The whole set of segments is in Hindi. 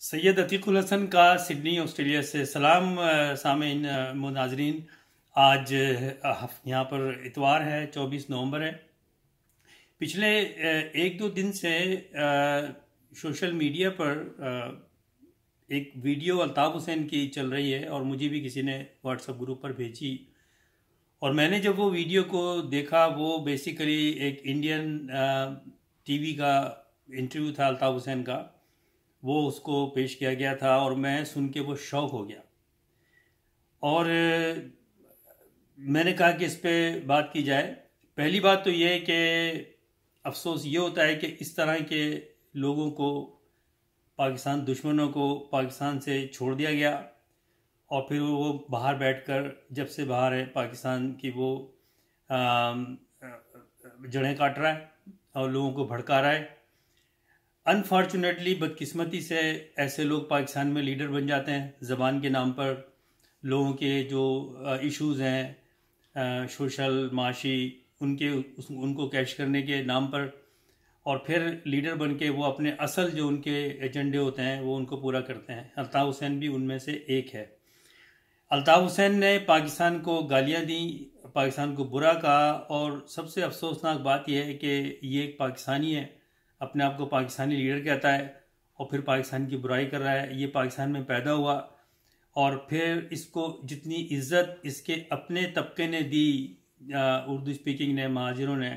सैयद अतीकुल हसन का सिडनी ऑस्ट्रेलिया से सलाम। सामीन नाजरीन, आज यहाँ पर इतवार है, 24 नवंबर है। पिछले एक दो दिन से सोशल मीडिया पर एक वीडियो अल्ताफ़ हुसैन की चल रही है और मुझे भी किसी ने व्हाट्सएप ग्रुप पर भेजी। और मैंने जब वो वीडियो को देखा, वो बेसिकली एक इंडियन टीवी का इंटरव्यू था अल्ताफ़ हुसैन का, वो उसको पेश किया गया था और मैं सुन के वो शौक हो गया। और मैंने कहा कि इस पे बात की जाए। पहली बात तो ये है कि अफसोस ये होता है कि इस तरह के लोगों को, पाकिस्तान दुश्मनों को पाकिस्तान से छोड़ दिया गया और फिर वो बाहर बैठकर, जब से बाहर है पाकिस्तान की, वो जड़ें काट रहा है और लोगों को भड़का रहा है। अनफॉर्चुनेटली, बदकिस्मती से ऐसे लोग पाकिस्तान में लीडर बन जाते हैं ज़बान के नाम पर। लोगों के जो इश्यूज़ हैं सोशल माशी, उनको कैश करने के नाम पर, और फिर लीडर बन के वो अपने असल जो उनके एजेंडे होते हैं वो उनको पूरा करते हैं। अल्ताफ़ हुसैन भी उनमें से एक है। अल्ताफ़ हुसैन ने पाकिस्तान को गालियां दी, पाकिस्तान को बुरा कहा, और सबसे अफसोसनाक बात यह है कि ये एक पाकिस्तानी है, अपने आप को पाकिस्तानी लीडर कहता है और फिर पाकिस्तान की बुराई कर रहा है। ये पाकिस्तान में पैदा हुआ और फिर इसको जितनी इज्जत इसके अपने तबके ने दी, उर्दू स्पीकिंग ने, महाजिरों ने,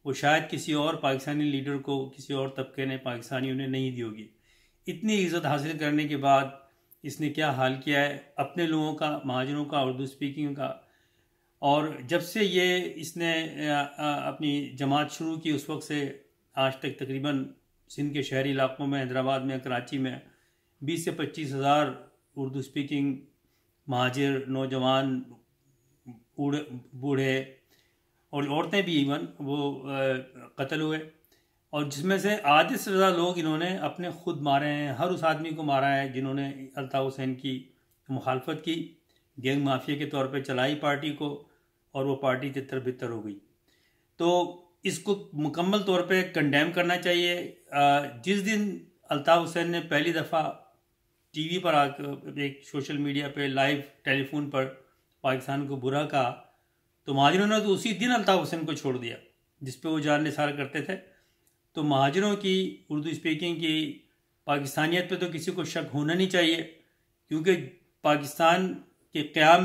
वो शायद किसी और पाकिस्तानी लीडर को, किसी और तबके ने, पाकिस्तानियों ने नहीं दी होगी। इतनी इज्जत हासिल करने के बाद इसने क्या हाल किया है अपने लोगों का, महाजिरों का, उर्दू स्पीकिंग का। और जब से ये इसने अपनी जमात शुरू की, उस वक्त से आज तक तकरीबन सिंध के शहरी इलाकों में, हैदराबाद में, कराची में 20 से 25 हज़ार उर्दू स्पीकिंग महाजिर, नौजवान, बूढ़े और औरतें भी इवन वो कत्ल हुए। और जिसमें से आधे से ज़्यादा लोग इन्होंने अपने खुद मारे हैं। हर उस आदमी को मारा है जिन्होंने अल्ताफ़ हुसैन की मुखालफत की, गैंग माफिया के तौर पे चलाई पार्टी को, और वो पार्टी तितर बितर हो गई। तो इसको मुकम्मल तौर पे कंडेम करना चाहिए। जिस दिन अल्ताफ़ हुसैन ने पहली दफ़ा टीवी पर आकर, एक सोशल मीडिया पे लाइव टेलीफोन पर पाकिस्तान को बुरा कहा, तो महाजिरों ने तो उसी दिन अल्ताफ़ हुसैन को छोड़ दिया जिस पे वो जान निसार करते थे। तो महाजिरों की, उर्दू स्पीकिंग की पाकिस्तानियत पे तो किसी को शक होना नहीं चाहिए, क्योंकि पाकिस्तान के क़याम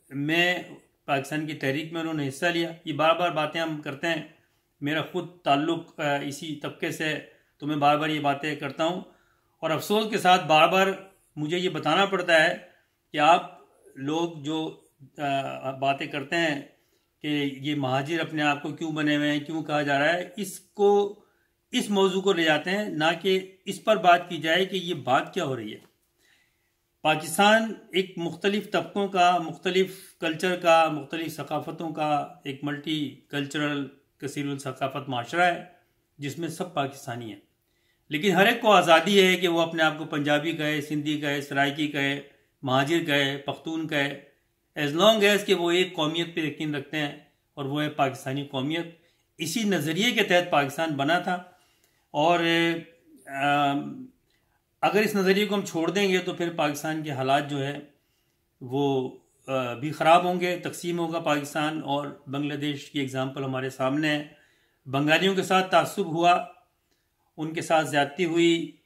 में, पाकिस्तान की तहरीक में उन्होंने हिस्सा लिया। ये बार बार बातें हम करते हैं, मेरा खुद ताल्लुक़ इसी तबके से, तो मैं बार बार ये बातें करता हूँ। और अफसोस के साथ बार बार मुझे ये बताना पड़ता है कि आप लोग जो बातें करते हैं कि ये महाजिर अपने आप को क्यों बने हुए हैं, क्यों कहा जा रहा है, इसको, इस मौजू को ले जाते हैं, ना कि इस पर बात की जाए कि ये बात क्या हो रही है। पाकिस्तान एक मुख्तलिफ तबकों का, मुख्तलिफ कल्चर का, मुख्तलिफ सकाफ़तों का एक मल्टी कल्चरल कसीरुल सकाफ़त माशरा है जिसमें सब पाकिस्तानी हैं। लेकिन हर एक को आज़ादी है कि वो अपने आप को पंजाबी कहे, सिंधी कहे, सराइकी कहे, महाजिर कहे, पख्तून कहे, एज लॉन्ग एज कि वो एक कौमियत पर यकीन रखते हैं, और वो है पाकिस्तानी कौमियत। इसी नज़रिए के तहत पाकिस्तान बना था। और अगर इस नज़रिए को हम छोड़ देंगे तो फिर पाकिस्तान के हालात जो है वो भी ख़राब होंगे, तकसीम होगा पाकिस्तान। और बांग्लादेश की एग्ज़ाम्पल हमारे सामने है। बंगालियों के साथ तासुब हुआ, उनके साथ ज़्यादती हुई,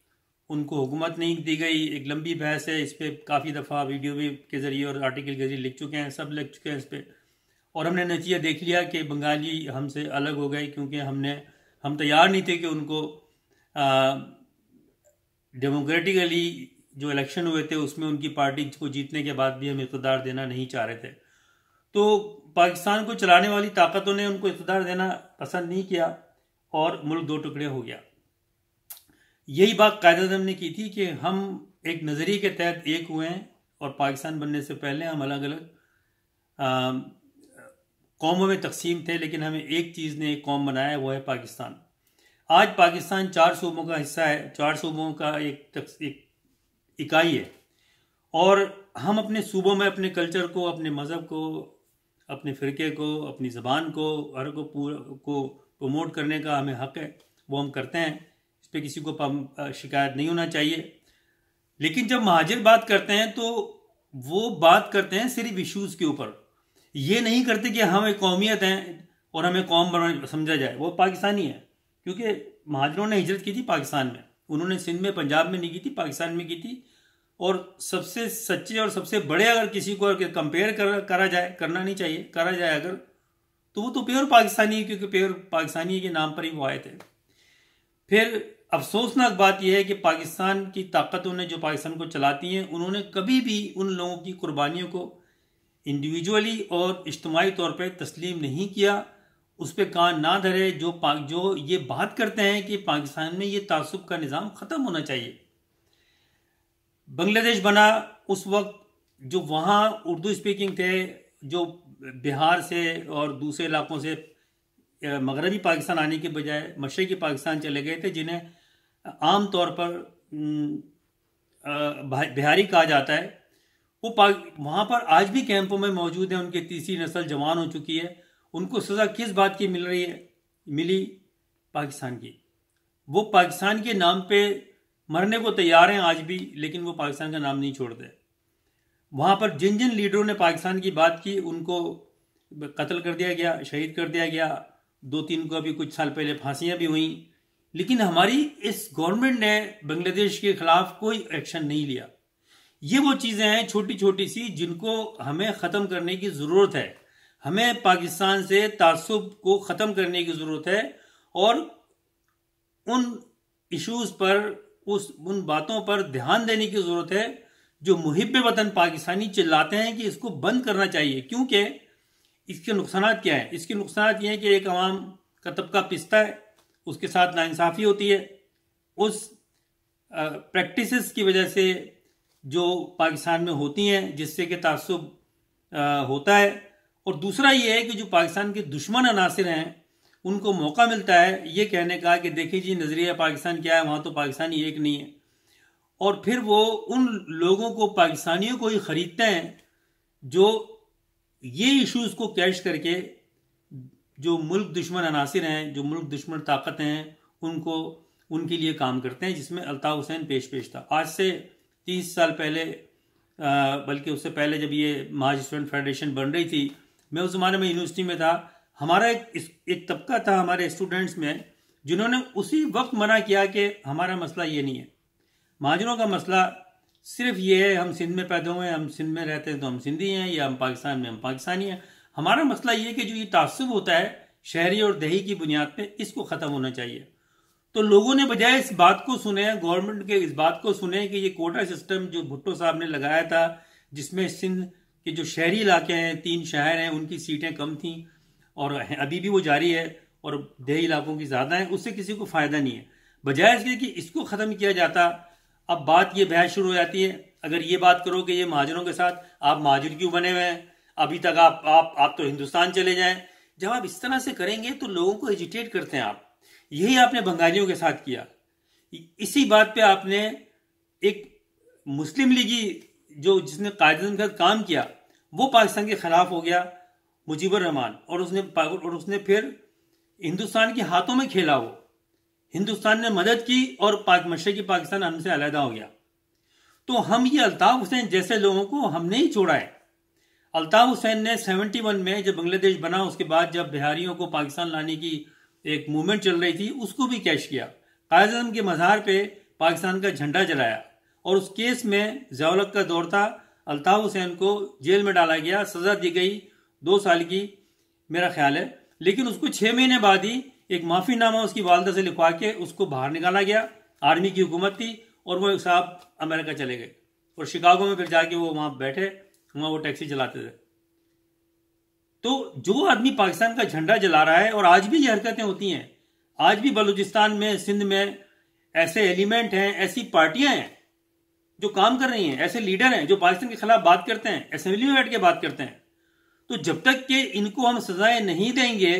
उनको हुकूमत नहीं दी गई। एक लंबी बहस है, इस पर काफ़ी दफ़ा वीडियो भी के ज़रिए और आर्टिकल के ज़रिए लिख चुके हैं, सब लिख चुके हैं इस पर। और हमने नतीजा देख लिया कि बंगाली हमसे अलग हो गए, क्योंकि हम तैयार नहीं थे कि उनको डेमोक्रेटिकली जो इलेक्शन हुए थे उसमें उनकी पार्टी को जीतने के बाद भी हम इक़्तिदार देना नहीं चाह रहे थे। तो पाकिस्तान को चलाने वाली ताकतों ने उनको इक़्तिदार देना पसंद नहीं किया और मुल्क दो टुकड़े हो गया। यही बात कायद-ए-आज़म ने की थी कि हम एक नज़रिए के तहत एक हुए हैं, और पाकिस्तान बनने से पहले हम अलग अलग कौमों में तकसीम थे, लेकिन हमें एक चीज़ ने एक कौम बनाया, वो है पाकिस्तान। आज पाकिस्तान 4 सूबों का हिस्सा है, 4 सूबों का एक इकाई है, और हम अपने सूबों में अपने कल्चर को, अपने मज़हब को, अपने फ़िरके को, अपनी ज़बान को, हर को प्रमोट करने का हमें हक़ है, वो हम करते हैं। इस पर किसी को शिकायत नहीं होना चाहिए। लेकिन जब महाजिर बात करते हैं तो वो बात करते हैं सिर्फ इश्यूज के ऊपर, ये नहीं करते कि हम एक कौमियत हैं और हमें कौम समझा जाए। वो पाकिस्तानी है, क्योंकि महाजिरों ने हिजरत की थी पाकिस्तान में, उन्होंने सिंध में पंजाब में नहीं की थी, पाकिस्तान में की थी। और सबसे सच्चे और सबसे बड़े अगर किसी को कंपेयर करा जाए, करना नहीं चाहिए, करा जाए अगर, तो वो तो प्योर पाकिस्तानी है, क्योंकि प्योर पाकिस्तानी के नाम पर ही वो आए थे। फिर अफसोसनाक बात यह है कि पाकिस्तान की ताकतों ने जो पाकिस्तान को चलाती हैं, उन्होंने कभी भी उन लोगों की कुर्बानियों को इंडिविजुअली और इज्तिमाई तौर पर तस्लीम नहीं किया, उस पर कान ना धरे, जो ये बात करते हैं कि पाकिस्तान में ये तासुब का निज़ाम ख़त्म होना चाहिए। बांग्लादेश बना उस वक्त जो वहाँ उर्दू स्पीकिंग थे, जो बिहार से और दूसरे इलाकों से मगरबी पाकिस्तान आने के बजाय मशरक़ी पाकिस्तान चले गए थे, जिन्हें आम तौर पर बिहारी कहा जाता है, वो वहाँ पर आज भी कैंपों में मौजूद हैं। उनकी तीसरी नस्ल जवान हो चुकी है। उनको सज़ा किस बात की मिल रही है? मिली पाकिस्तान की। वो पाकिस्तान के नाम पे मरने को तैयार हैं आज भी, लेकिन वो पाकिस्तान का नाम नहीं छोड़ते। वहाँ पर जिन जिन लीडरों ने पाकिस्तान की बात की, उनको कत्ल कर दिया गया, शहीद कर दिया गया। 2-3 को अभी कुछ साल पहले फांसियाँ भी हुई। लेकिन हमारी इस गवर्नमेंट ने बांग्लादेश के खिलाफ कोई एक्शन नहीं लिया। ये वो चीज़ें हैं छोटी छोटी सी, जिनको हमें ख़त्म करने की ज़रूरत है। हमें पाकिस्तान से तासुब को ख़त्म करने की ज़रूरत है और उन इश्यूज़ पर, उन बातों पर ध्यान देने की ज़रूरत है जो मुहिब्बे वतन पाकिस्तानी चिल्लाते हैं कि इसको बंद करना चाहिए। क्योंकि इसके नुकसान क्या हैं? इसके नुकसान ये हैं कि एक अवाम का तबका पिसता है, उसके साथ नाइंसाफ़ी होती है, उस प्रैक्टिसेस की वजह से जो पाकिस्तान में होती हैं, जिससे कि तासुब होता है। और दूसरा ये है कि जो पाकिस्तान के दुश्मन अनासिर हैं, उनको मौका मिलता है ये कहने का कि देखिए जी, नज़रिया पाकिस्तान क्या है, वहाँ तो पाकिस्तानी एक नहीं है। और फिर वो उन लोगों को, पाकिस्तानियों को ही ख़रीदते हैं जो ये इश्यूज़ को कैश करके, जो मुल्क दुश्मन अनासिर हैं, जो मुल्क दुश्मन ताकत हैं, उनको उनके लिए काम करते हैं, जिसमें अल्ताफ़ हुसैन पेश था। आज से 30 साल पहले, बल्कि उससे पहले जब ये महाज स्टूडेंट फेडरेशन बन रही थी, मैं उस ज़माने में यूनिवर्सिटी में था। हमारा एक तबका था हमारे स्टूडेंट्स में, जिन्होंने उसी वक्त मना किया कि हमारा मसला ये नहीं है, महाजरों का मसला सिर्फ ये है, हम सिंध में पैदा हुए हैं, हम सिंध में रहते हैं तो हम सिंधी हैं, या हम पाकिस्तान में हम पाकिस्तानी हैं। हमारा मसला ये है कि जो ये तासुब होता है शहरी और दही की बुनियाद पे, इसको ख़त्म होना चाहिए। तो लोगों ने बजाय इस बात को सुने, गवर्नमेंट के इस बात को सुने कि ये कोटा सिस्टम जो भुट्टो साहब ने लगाया था, जिसमें सिंध के जो शहरी इलाके हैं, 3 शहर हैं, उनकी सीटें कम थीं और अभी भी वो जारी है, और देही इलाकों की ज़्यादा है, उससे किसी को फ़ायदा नहीं है। बजाय इसके कि इसको ख़त्म किया जाता, अब बात ये बहस शुरू हो जाती है। अगर ये बात करो कि ये महाजरों के साथ आप महाजिर क्यों बने हुए हैं, अभी तक आप तो हिंदुस्तान चले जाएं। जब आप इस तरह से करेंगे तो लोगों को एजिटेट करते हैं आप। यही आपने बंगालियों के साथ किया। इसी बात पे आपने एक मुस्लिम लीगी जिसने कायदे के साथ काम किया, वो पाकिस्तान के खिलाफ हो गया, मुजीबुर रहमान, और उसने फिर हिंदुस्तान के हाथों में खेला। वो हिंदुस्तान ने मदद की और मशरक़ी पाकिस्तान हमसे अलहदा हो गया। तो हम ये अल्ताफ़ हुसैन जैसे लोगों को हमने ही छोड़ा है। अल्ताफ़ हुसैन ने 71 में जब बांग्लादेश बना, उसके बाद जब बिहारियों को पाकिस्तान लाने की एक मूवमेंट चल रही थी, उसको भी कैश किया। कायद-ए-आज़म के मज़ार पे पाकिस्तान का झंडा जलाया, और उस केस में ज़िया-उल-हक का दौर था। अल्ताफ़ हुसैन को जेल में डाला गया, सज़ा दी गई 2 साल की मेरा ख्याल है। लेकिन उसको 6 महीने बाद ही एक माफ़ीनामा उसकी वालदा से लिखवा के उसको बाहर निकाला गया। आर्मी की हुकूमत थी और वो साहब अमेरिका चले गए, और शिकागो में फिर जाके वो वहाँ बैठे, वहाँ वो टैक्सी चलाते थे। तो जो आदमी पाकिस्तान का झंडा जला रहा है, और आज भी ये हरकतें होती हैं, आज भी बलूचिस्तान में, सिंध में ऐसे एलिमेंट हैं, ऐसी पार्टियां हैं जो काम कर रही हैं, ऐसे लीडर हैं जो पाकिस्तान के खिलाफ बात करते हैं, असेंबली में बैठ के बात करते हैं। तो जब तक कि इनको हम सजाएं नहीं देंगे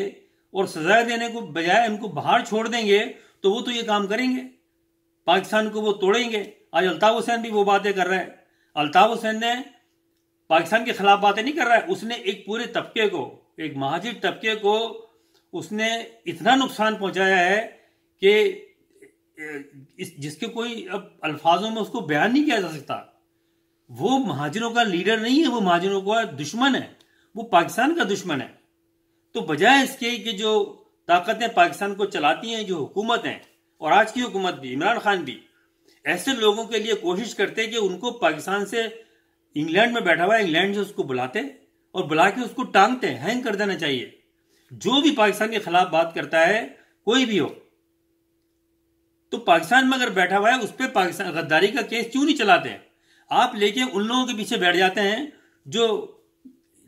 और सजाएं देने को बजाय इनको बाहर छोड़ देंगे, तो वो तो ये काम करेंगे, पाकिस्तान को वो तोड़ेंगे। आज अल्ताफ़ हुसैन भी वो बातें कर रहा है। अल्ताफ़ हुसैन ने पाकिस्तान के खिलाफ बातें नहीं कर रहा है, उसने एक पूरे तबके को, एक महाजिर तबके को उसने इतना नुकसान पहुंचाया है कि जिसके कोई अब अल्फाजों में उसको बयान नहीं किया जा सकता। वो महाजिरों का लीडर नहीं है, वो महाजिरों का दुश्मन है, वो पाकिस्तान का दुश्मन है। तो बजाय इसके कि जो ताकतें पाकिस्तान को चलाती हैं, जो हुकूमत है, और आज की हुकूमत भी, इमरान खान भी, ऐसे लोगों के लिए कोशिश करते कि उनको पाकिस्तान से, इंग्लैंड में बैठा हुआ है, इंग्लैंड से उसको बुलाते और बुला के उसको टांगते, हैंग कर देना चाहिए। जो भी पाकिस्तान के खिलाफ बात करता है, कोई भी हो, तो पाकिस्तान में अगर बैठा हुआ है उस पर पाकिस्तान गद्दारी का केस क्यों नहीं चलाते हैं? आप लेके उन लोगों के पीछे बैठ जाते हैं जो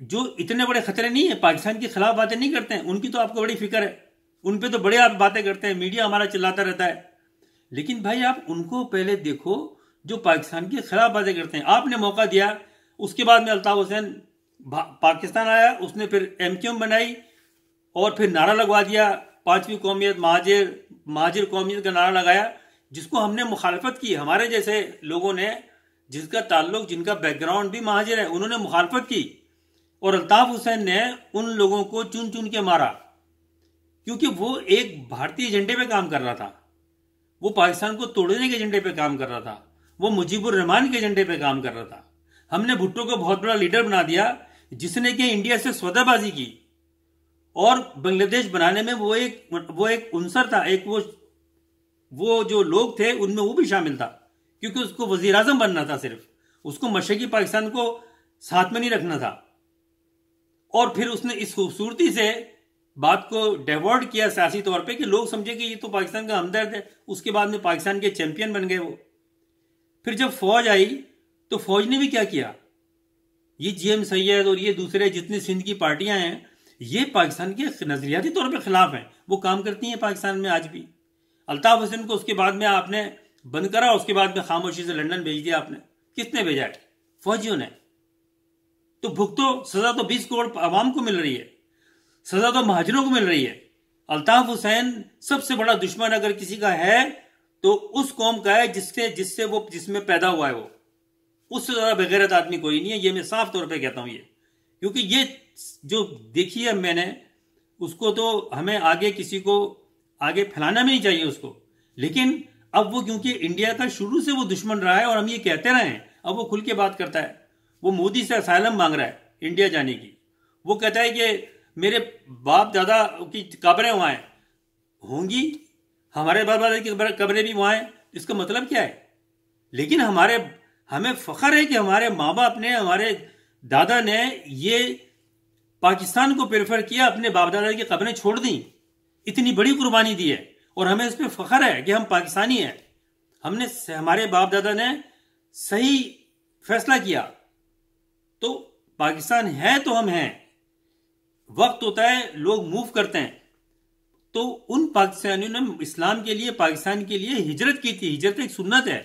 जो इतने बड़े खतरे नहीं है, पाकिस्तान के खिलाफ बातें नहीं करते हैं। उनकी तो आपको बड़ी फिक्र है, उन पे तो बड़े आप बातें करते हैं, मीडिया हमारा चिल्लाता रहता है। लेकिन भाई आप उनको पहले देखो जो पाकिस्तान के खिलाफ बातें करते हैं। आपने मौका दिया, उसके बाद में अल्ताफ हुसैन पाकिस्तान आया, उसने फिर एमक्यूएम बनाई और फिर नारा लगवा दिया, पांचवी कौमियत, महाजिर कौमियत का नारा लगाया, जिसको हमने मुखालफत की। हमारे जैसे लोगों ने, जिसका ताल्लुक, जिनका बैकग्राउंड भी महाजिर है, उन्होंने मुखालफत की और अल्ताफ हुसैन ने उन लोगों को चुन चुन के मारा, क्योंकि वो एक भारतीय एजेंडे पे काम कर रहा था, वो पाकिस्तान को तोड़ने के एजेंडे पे काम कर रहा था, वो मुजीबुर रहमान के एजेंडे पे काम कर रहा था। हमने भुट्टो को बहुत बड़ा लीडर बना दिया, जिसने कि इंडिया से सौदाबाजी की और बांग्लादेश बनाने में वो एक उनसर था, एक वो जो लोग थे उनमें वो भी शामिल था, क्योंकि उसको वजीर आजम बनना था, सिर्फ उसको मशरकी पाकिस्तान को साथ में नहीं रखना था। और फिर उसने इस खूबसूरती से बात को डाइवर्ट किया सियासी तौर पे कि लोग समझे कि ये तो पाकिस्तान का हमदर्द है। उसके बाद में पाकिस्तान के चैंपियन बन गए वो। फिर जब फौज आई तो फौज ने भी क्या किया, ये जीएम सैयद और ये दूसरे जितनी सिंध की पार्टियां हैं, ये पाकिस्तान के नजरियाती तौर पे खिलाफ हैं, वो काम करती हैं पाकिस्तान में आज भी। अल्ताफ हुसैन को उसके बाद में आपने बंद करा, उसके बाद में खामोशी से लंदन भेज दिया आपने। किसने भेजा है? फौजियों ने। तो भुगतो, सजा तो 20 करोड़ आवाम को मिल रही है, सजा तो महाजिरों को मिल रही है। अल्ताफ हुसैन सबसे बड़ा दुश्मन अगर किसी का है तो उस कौम का है जिसमें पैदा हुआ है वो। उससे ज्यादा बेगैरत आदमी कोई नहीं है, ये मैं साफ तौर पे कहता हूं ये। क्योंकि ये जो देखी है मैंने, उसको तो हमें आगे किसी को आगे फैलाना भी नहीं चाहिए उसको। लेकिन अब वो क्योंकि इंडिया का शुरू से वो दुश्मन रहा है और हम ये कहते रहे हैं, अब वो खुल के बात करता है। वो मोदी से असाइलम मांग रहा है इंडिया जाने की। वो कहता है कि मेरे बाप दादा की कब्रें वहां हैं, होंगी, हमारे बाप दादा की कब्रें भी वहां हैं। इसका मतलब क्या है? लेकिन हमें फख्र है कि हमारे माँ बाप ने, हमारे दादा ने ये पाकिस्तान को प्रेफर किया, अपने बाप दादा की कब्रें छोड़ दी, इतनी बड़ी कुर्बानी दी है और हमें इस पर फख्र है कि हम पाकिस्तानी हैं। हमारे बाप दादा ने सही फैसला किया, तो पाकिस्तान है तो हम हैं। वक्त होता है, लोग मूव करते हैं। तो उन पाकिस्तानियों ने इस्लाम के लिए, पाकिस्तान के लिए हिजरत की थी। हिजरत एक सुन्नत है।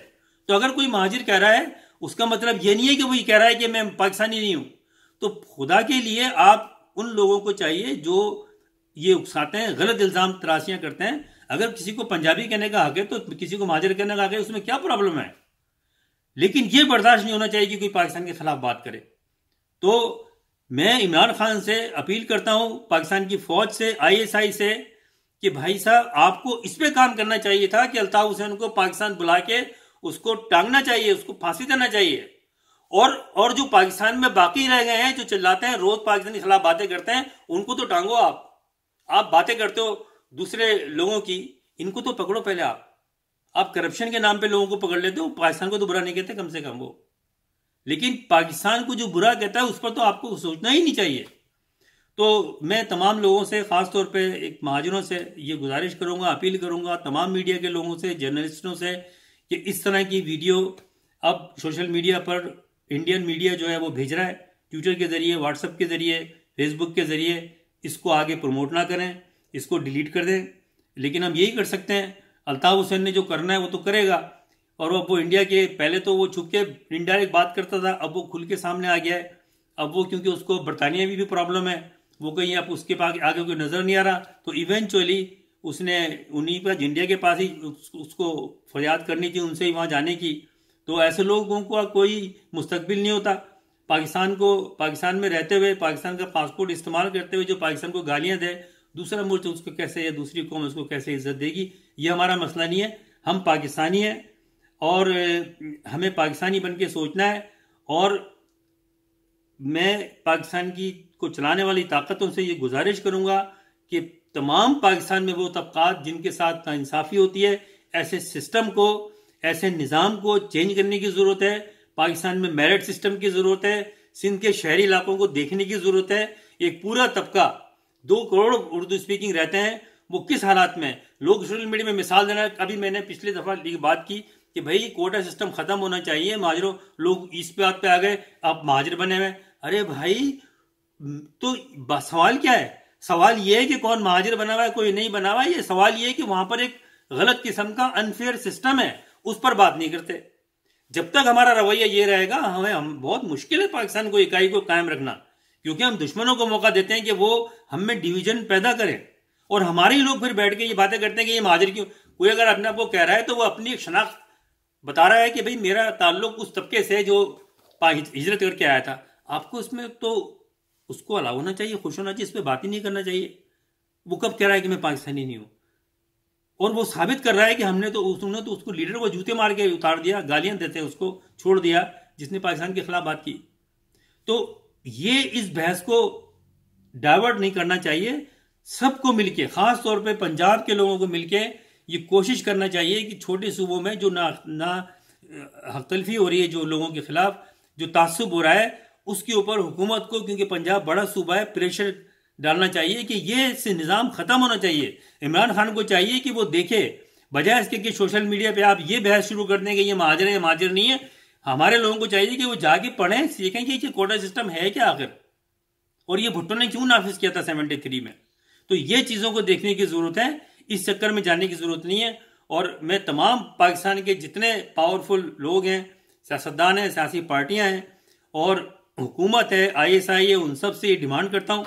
तो अगर कोई महाजिर कह रहा है, उसका मतलब यह नहीं है कि वो कह रहा है कि मैं पाकिस्तानी नहीं हूं। तो खुदा के लिए आप उन लोगों को चाहिए जो ये उकसाते हैं, गलत इल्जाम तराशियां करते हैं। अगर किसी को पंजाबी कहने का हक है तो किसी को महाजिर कहने का हक है, उसमें क्या प्रॉब्लम है? लेकिन यह बर्दाश्त नहीं होना चाहिए कि कोई पाकिस्तान के खिलाफ बात करे। तो मैं इमरान खान से अपील करता हूं, पाकिस्तान की फौज से, ISI से, कि भाई साहब आपको इस पे काम करना चाहिए था कि अल्ताफ हुसैन को पाकिस्तान बुला के उसको टांगना चाहिए, उसको फांसी देना चाहिए। और जो पाकिस्तान में बाकी रह गए हैं, जो चिल्लाते हैं, रोज पाकिस्तान के खिलाफ बातें करते हैं, उनको तो टांगो आप बातें करते हो दूसरे लोगों की, इनको तो पकड़ो पहले। आप करप्शन के नाम पे लोगों को पकड़ लेते हो। पाकिस्तान को तो बुरा नहीं कहते कम से कम वो, लेकिन पाकिस्तान को जो बुरा कहता है उस पर तो आपको सोचना ही नहीं चाहिए। तो मैं तमाम लोगों से, खासतौर पे एक महाजिरों से ये गुजारिश करूंगा, अपील करूंगा, तमाम मीडिया के लोगों से, जर्नलिस्टों से, कि इस तरह की वीडियो अब सोशल मीडिया पर इंडियन मीडिया जो है वो भेज रहा है, ट्विटर के जरिए, व्हाट्सएप के जरिए, फेसबुक के जरिए, इसको आगे प्रमोट ना करें, इसको डिलीट कर दें। लेकिन हम यही कर सकते हैं, अल्ताफ हुसैन ने जो करना है वो तो करेगा। और वो इंडिया के, पहले तो वो छुप के इनडायरेक्ट बात करता था, अब वो खुल के सामने आ गया है। अब वो, क्योंकि उसको बरतानिया भी प्रॉब्लम है, वो कहीं अब उसके पास आगे कोई नजर नहीं आ रहा, तो इवेंचुअली उसने उन्हीं पर, इंडिया के पास ही उसको फरियाद करनी थी, उनसे ही वहां जाने की। तो ऐसे लोगों को कोई मुस्तकबिल नहीं होता। पाकिस्तान में रहते हुए, पाकिस्तान का पासपोर्ट इस्तेमाल करते हुए जो पाकिस्तान को गालियां दे, दूसरा मुल्क उसको कैसे, या दूसरी कौम उसको कैसे इज्जत देगी, ये हमारा मसला नहीं है। हम पाकिस्तानी हैं और हमें पाकिस्तानी बन के सोचना है। और मैं पाकिस्तान की को चलाने वाली ताकतों से ये गुजारिश करूंगा कि तमाम पाकिस्तान में वो तबकात जिनके साथ नाइंसाफ़ी होती है, ऐसे सिस्टम को, ऐसे निज़ाम को चेंज करने की ज़रूरत है। पाकिस्तान में मेरिट सिस्टम की ज़रूरत है। सिंध के शहरी इलाकों को देखने की ज़रूरत है। एक पूरा तबका 2 करोड़ उर्दू स्पीकिंग रहते हैं, वो किस हालात में, लोग सोशल मीडिया में मिसाल देना। अभी मैंने पिछली दफ़ा बात की कि भाई कोटा सिस्टम ख़त्म होना चाहिए, महाजरों, लोग इस बात पे आ गए आप महाजर बने हुए। अरे भाई, तो सवाल क्या है? सवाल ये है कि कौन महाजर बना हुआ है, कोई नहीं बना हुआ है। ये सवाल ये है कि वहां पर एक गलत किस्म का अनफेयर सिस्टम है, उस पर बात नहीं करते। जब तक हमारा रवैया ये रहेगा, हम बहुत मुश्किल है पाकिस्तान को इकाई को कायम रखना, क्योंकि हम दुश्मनों को मौका देते हैं कि वो हम में डिवीजन पैदा करें। और हमारे ही लोग फिर बैठ के ये बातें करते हैं कि ये महाजर क्यों। कोई अगर अपने आप को कह रहा है तो वो अपनी एक शनाख्त बता रहा है कि भाई मेरा ताल्लुक उस तबके से जो हिजरत करके आया था। आपको इसमें तो उसको अलाउ होना चाहिए, खुश होना चाहिए, इस पर बात ही नहीं करना चाहिए। वो कब कह रहा है कि मैं पाकिस्तानी नहीं हूं? और वो साबित कर रहा है कि हमने तो उसको लीडर को जूते मार के उतार दिया, गालियां देते उसको छोड़ दिया जिसने पाकिस्तान के खिलाफ बात की। तो ये इस बहस को डाइवर्ट नहीं करना चाहिए। सबको मिलके, खास तौर पे पंजाब के लोगों को मिलके ये कोशिश करना चाहिए कि छोटे सूबों में जो ना हकतलफी हो रही है, जो लोगों के खिलाफ जो तासुब हो रहा है, उसके ऊपर हुकूमत को, क्योंकि पंजाब बड़ा सूबा है, प्रेशर डालना चाहिए कि ये से निज़ाम ख़त्म होना चाहिए। इमरान खान को चाहिए कि वो देखे, बजाय इसके कि सोशल मीडिया पे आप ये बहस शुरू कर दें कि ये महाजर है, महाजर नहीं है। हमारे लोगों को चाहिए कि वो जाके पढ़ें, सीखें कि ये कोटा सिस्टम है क्या आखिर, और ये भुट्टो ने क्यों नाफिज किया था 73 में। तो ये चीज़ों को देखने की ज़रूरत है, इस चक्कर में जाने की ज़रूरत नहीं है। और मैं तमाम पाकिस्तान के जितने पावरफुल लोग हैं, सियासतदान हैं, सियासी पार्टियां हैं और हुकूमत है, ISI है, उन सब से ये डिमांड करता हूँ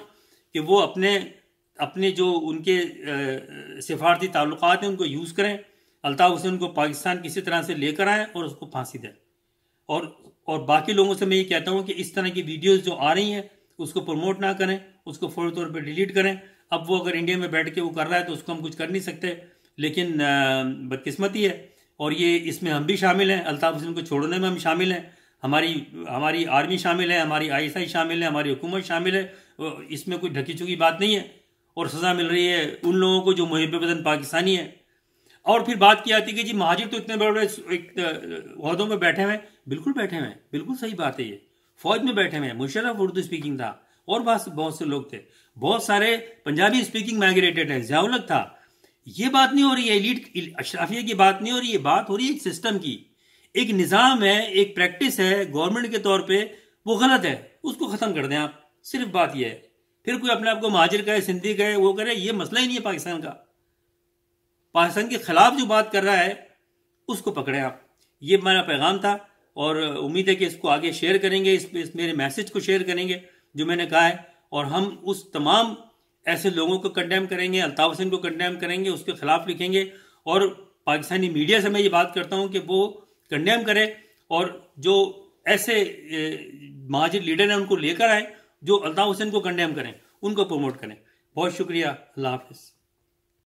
कि वो अपने जो उनके सिफारती ताल्लुकात हैं उनको यूज़ करें। अल्ताफ़ हुसैन को पाकिस्तान किसी तरह से लेकर आएँ और उसको फांसी दें। और बाकी लोगों से मैं ये कहता हूँ कि इस तरह की वीडियोस जो आ रही हैं उसको प्रमोट ना करें, उसको फौरी तौर पर डिलीट करें। अब वो अगर इंडिया में बैठ के वो कर रहा है तो उसको हम कुछ कर नहीं सकते, लेकिन बदकिस्मती है। और ये इसमें हम भी शामिल हैं, अल्ताफ़ हुसैन को छोड़ने में हम शामिल हैं, हमारी आर्मी शामिल है, हमारी ISI शामिल है, हमारी हुकूमत शामिल है। इसमें कोई ढकी चुकी बात नहीं है। और सज़ा मिल रही है उन लोगों को जो मुहिब वतन पाकिस्तानी है। और फिर बात की आती है कि जी महाजिर तो इतने बड़े बड़े एक ओहदों में बैठे हुए हैं। बिल्कुल बैठे हुए हैं, बिल्कुल सही बात है। ये फौज में बैठे हुए हैं, मुशर्रफ उर्दू स्पीकिंग था और बहुत से लोग थे, बहुत सारे पंजाबी स्पीकिंग माइग्रेटेड है, ज़ियाउल हक था। ये बात नहीं हो रही है एलीट अशराफिया की बात नहीं हो रही है, बात हो रही है एक सिस्टम की। एक निज़ाम है, एक प्रैक्टिस है गवर्नमेंट के तौर पे, वो गलत है, उसको ख़त्म कर दें आप। सिर्फ बात यह है। फिर कोई अपने आप को महाजिर कहे, सिंधी कहे, वो करे, ये मसला ही नहीं है पाकिस्तान का। पाकिस्तान के खिलाफ जो बात कर रहा है उसको पकड़े आप। ये मेरा पैगाम था और उम्मीद है कि इसको आगे शेयर करेंगे, इस मेरे मैसेज को शेयर करेंगे जो मैंने कहा है। और हम उस तमाम ऐसे लोगों को कंडेम करेंगे, अल्ताफ़ हुसैन को कंडेम करेंगे, उसके खिलाफ लिखेंगे। और पाकिस्तानी मीडिया से मैं ये बात करता हूँ कि वो कंडेम करे और जो ऐसे महाजिर लीडर हैं उनको लेकर आए जो अल्ताफ़ हुसैन को कंडेम करें, उनको प्रमोट करें। बहुत शुक्रिया, अल्लाह हाफ़िज़।